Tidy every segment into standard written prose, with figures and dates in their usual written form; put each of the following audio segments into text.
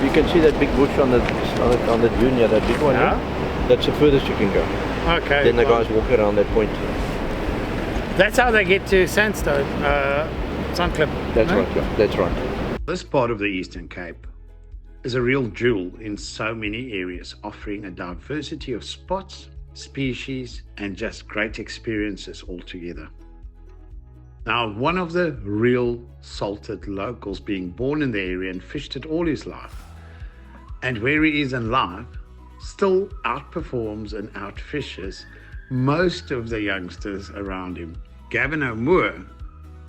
you can see that big bush on the dune here, that big one. Yeah. That's the furthest you can go. Okay. Then the guys walk around that point. That's how they get to Sandstone, Sunclip. That's right, yeah, that's right. This part of the Eastern Cape is a real jewel in so many areas, offering a diversity of spots, species, and just great experiences altogether. Now, one of the real salted locals, being born in the area and fished it all his life, and where he is in life, still outperforms and outfishes most of the youngsters around him. Gavin O'Moore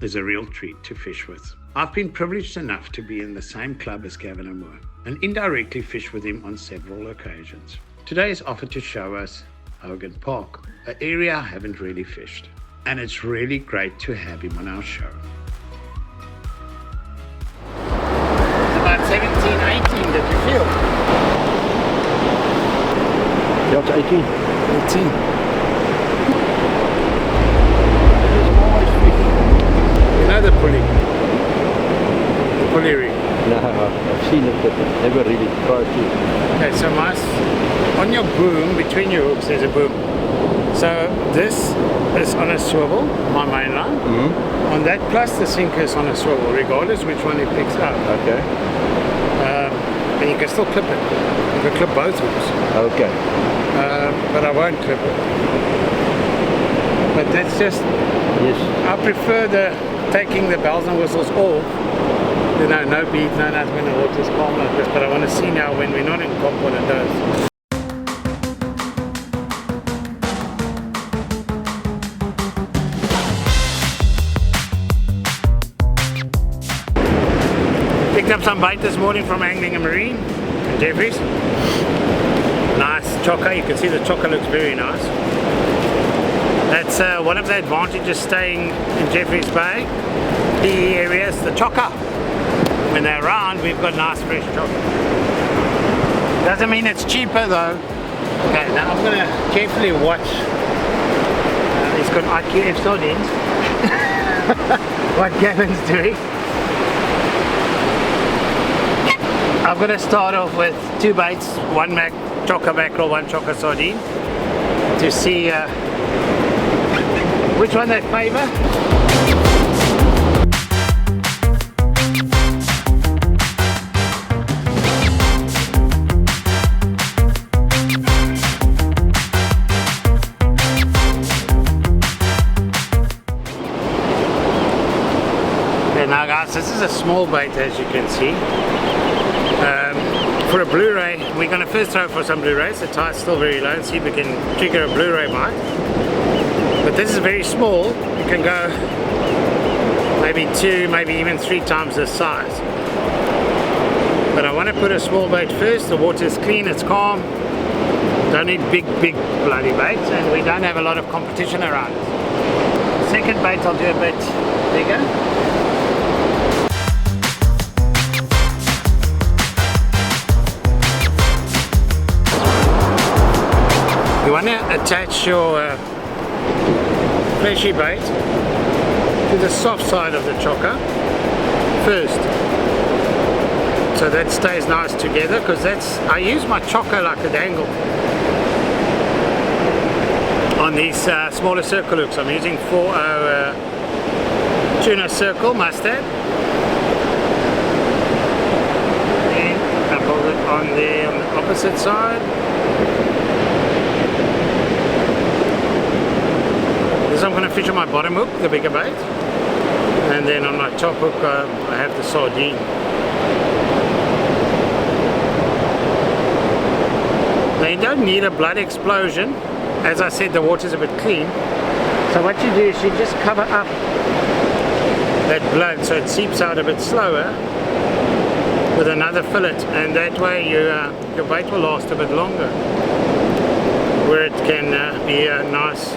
is a real treat to fish with. I've been privileged enough to be in the same club as Gavin O'Moore and indirectly fish with him on several occasions. Today is offered to show us Hogan Park, an area I haven't really fished, and it's really great to have him on our show. It's about 17, 18 that you feel. Yeah, it's 18. 18. You know the pulley? The pulley rig? No, I've seen it, but never really tried to. Okay, so on your boom, between your hooks, there's a boom. So this is on a swivel, my main line. Mm-hmm. On that plus the sinker is on a swivel, regardless which one it picks up. Okay. And you can still clip it. You can clip both hooks. Okay. But I won't clip it. But that's just, Yes. I prefer taking the bells and whistles off. You know, no beat, no nothing when the water's calm like this. But I want to see now when we're not in comp what it does. Picked up some bait this morning from Angling and Marine in Jeffreys. Nice chocker, you can see the chocker looks very nice. That's one of the advantages staying in Jeffreys Bay. The area is the chocker. When they're around, we've got nice fresh chocker. Doesn't mean it's cheaper though. Okay, now I'm gonna carefully watch. He's got IQF sardines. What Gavin's doing. I'm going to start off with two baits, one chocker mackerel, one chocker sardine, to see which one they favour. Okay, now guys, this is a small bait as you can see. For a Blu-ray, we're going to first throw for some Blu-rays. The tide's still very low and see if we can trigger a Blu-ray bite. But this is very small. You can go maybe 2, maybe even 3 times this size. But I want to put a small bait first. The water's clean, it's calm. Don't need big bloody baits, and we don't have a lot of competition around it. Second bait I'll do a bit bigger. You want to attach your fleshy bait to the soft side of the chocker first, so that stays nice together, because I use my chocker like a dangle on these smaller circle hooks. I'm using 4.0 tuna circle mustard, and couple it on the opposite side. I'm going to fish on my bottom hook, the bigger bait, and then on my top hook I have the sardine. Now you don't need a blood explosion. As I said, the water's a bit clean, so what you do is you just cover up that blood so it seeps out a bit slower with another fillet, and that way your bait will last a bit longer, where it can be a nice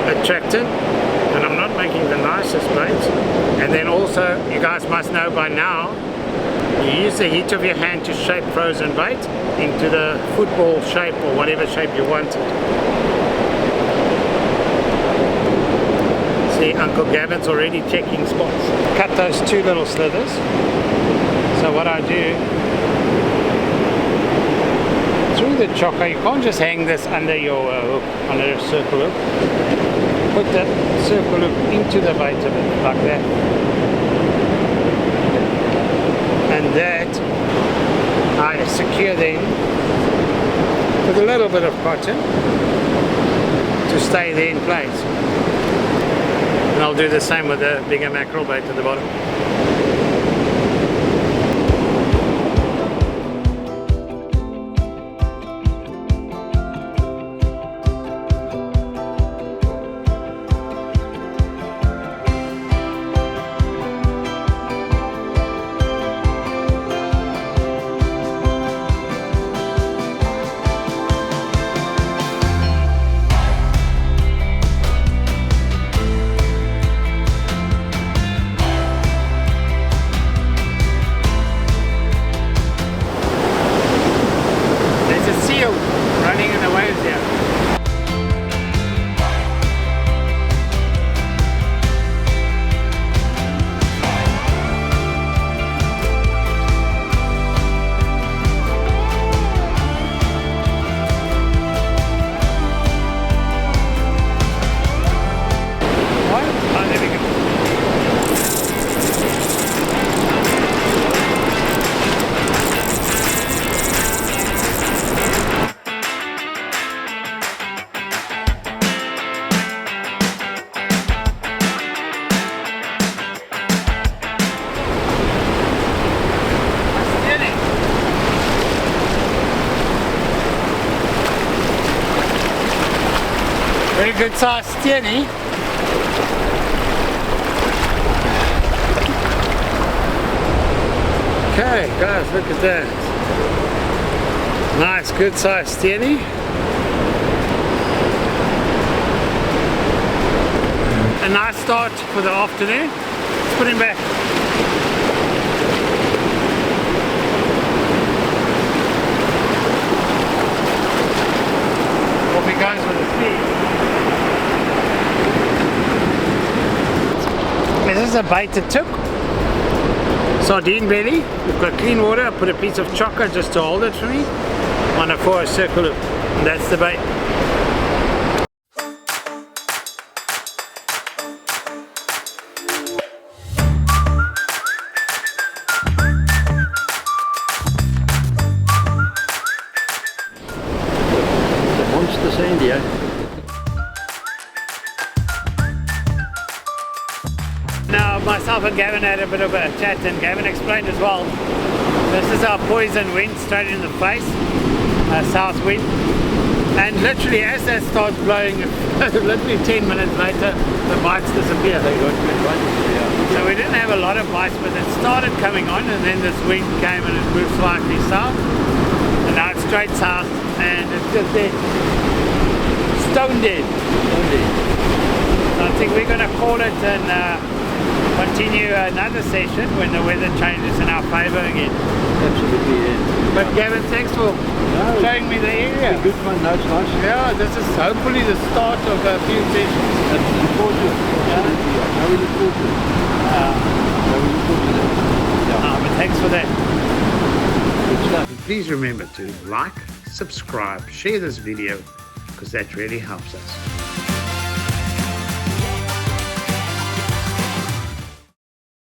attractant. And I'm not making the nicest baits. And then also, you guys must know by now, you use the heat of your hand to shape frozen bait into the football shape or whatever shape you want it. See, Uncle Gavin's already checking spots. Cut those 2 little slithers. So what I do Look at the chocker. You can't just hang this under your hook, under a circle hook. Put that circle hook into the bait of it, like that. And that I secure then with a little bit of cotton to stay there in place. And I'll do the same with the bigger mackerel bait at the bottom. Running in the waves here. What? Oh, there we go. Very good size steenie. Okay guys, look at that. Nice good size steenie. A nice start for the afternoon. Let's put him back. Off he goes with the speed. This is a bait that took sardine belly. We've got clean water. I put a piece of chocker just to hold it for me on a 4 circle loop. And that's the bait. The monster sandy, eh? Now myself and Gavin had a bit of a chat, and Gavin explained as well, this is our poison wind straight in the face, south wind, and literally as that starts blowing, literally 10 minutes later the bites disappear. So we didn't have a lot of bites, but it started coming on, and then this wind came and it moved slightly south, and now it's straight south and it's just dead. Stone dead. So I think we're going to call it and continue another session when the weather changes in our favour again. Absolutely, yeah. But Gavin, thanks for showing me the area. Good one, no, it's nice. Yeah, this is hopefully the start of a few sessions. That's important. Absolutely, yeah. Now we look forward to it. Now we look forward to that. Yeah. But thanks for that. Good stuff. Please remember to like, subscribe, share this video, because that really helps us.